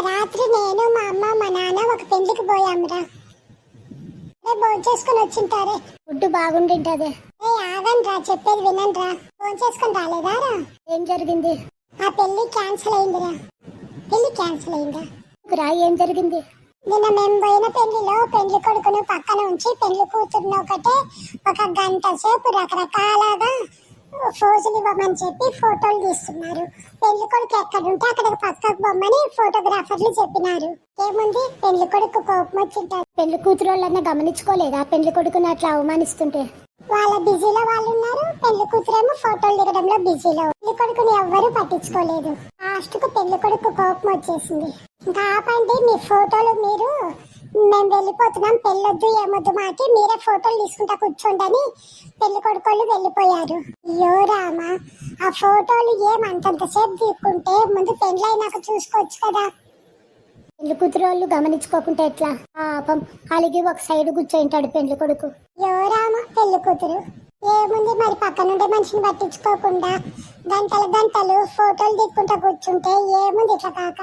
రాత్రి నేను మా అమ్మ మా నాన్న ఒక పెళ్లికి పోయామురా. భోజనం చేసుకుని వచ్చింటారే. ఫుడ్ బాగుండింటదే. ఆగండి రా, చెప్పేది వినండి రా. భోజనం చేసుకుని రాలేదా రా? ఏం జరిగింది? ఆ పెళ్లి క్యాన్సిల్ అయిందిరా. పెళ్లి క్యాన్సిల్ అయిందా రా? ఏం జరిగింది? నిన్న మేము పోయిన పెళ్లిలో పెళ్లి కొడుకును పక్కన ఉంచి పెళ్లి కూతురుని ఒక గంట సేపు రకరకాలుగా ఫోజులు ఇవ్వమని చెప్పి ఫోటోలు తీస్తున్నారు. పెళ్లి కొడుకు ఎక్కడుంటే అక్కడ పక్కకు బొమ్మని ఫోటోగ్రాఫర్లు చెప్పినారు. ఏముంది, పెళ్లి కొడుకు కోపం వచ్చింటారు. పెళ్లి కూతురు వాళ్ళన్నా గమనించుకోలేదా పెళ్లి కొడుకుని అట్లా అవమానిస్తుంటే? వాళ్ళ బిజీలో వాళ్ళు ఉన్నారు. పెళ్లి కూతురేమో ఫోటోలు దిగడంలో బిజీలో. పెళ్లి కొడుకుని ఎవ్వరూ పట్టించుకోలేదు. లాస్ట్ కు పెళ్లి కొడుకు కోపం వచ్చేసింది. ఇంకా ఆపండి మీ ఫోటోలు, మేము వెళ్ళిపోతున్నాం, పెళ్ళొద్దు ఏమొద్దు మాకి, మీరే ఫోటోలు తీసుకుంటా కూర్చోండి పెళ్లి కొడుకోళ్ళు వెళ్ళిపోయారు. అయ్యో రామా, ఆ ఫోటోలు ఏమంతంతసేపు తీసుకుంటే ముందు పెళ్ళైనాక చూసుకోవచ్చు కదా. పెళ్లి కూతురు వాళ్ళు గమనించుకోకుంటే ఎట్లా? పాపం అలాగే ఒక సైడ్ కూర్చోంటాడు పెళ్లి కొడుకు. అయ్యో రామా, పెళ్లి కూతురు ఏముంది మరి, పక్కనుండే మనిషిని పట్టించుకోకుండా గంటలు గంటలు ఫోటోలు దిక్కుంటా కూర్చుంటే ఏముంది ఇట్లా కాక.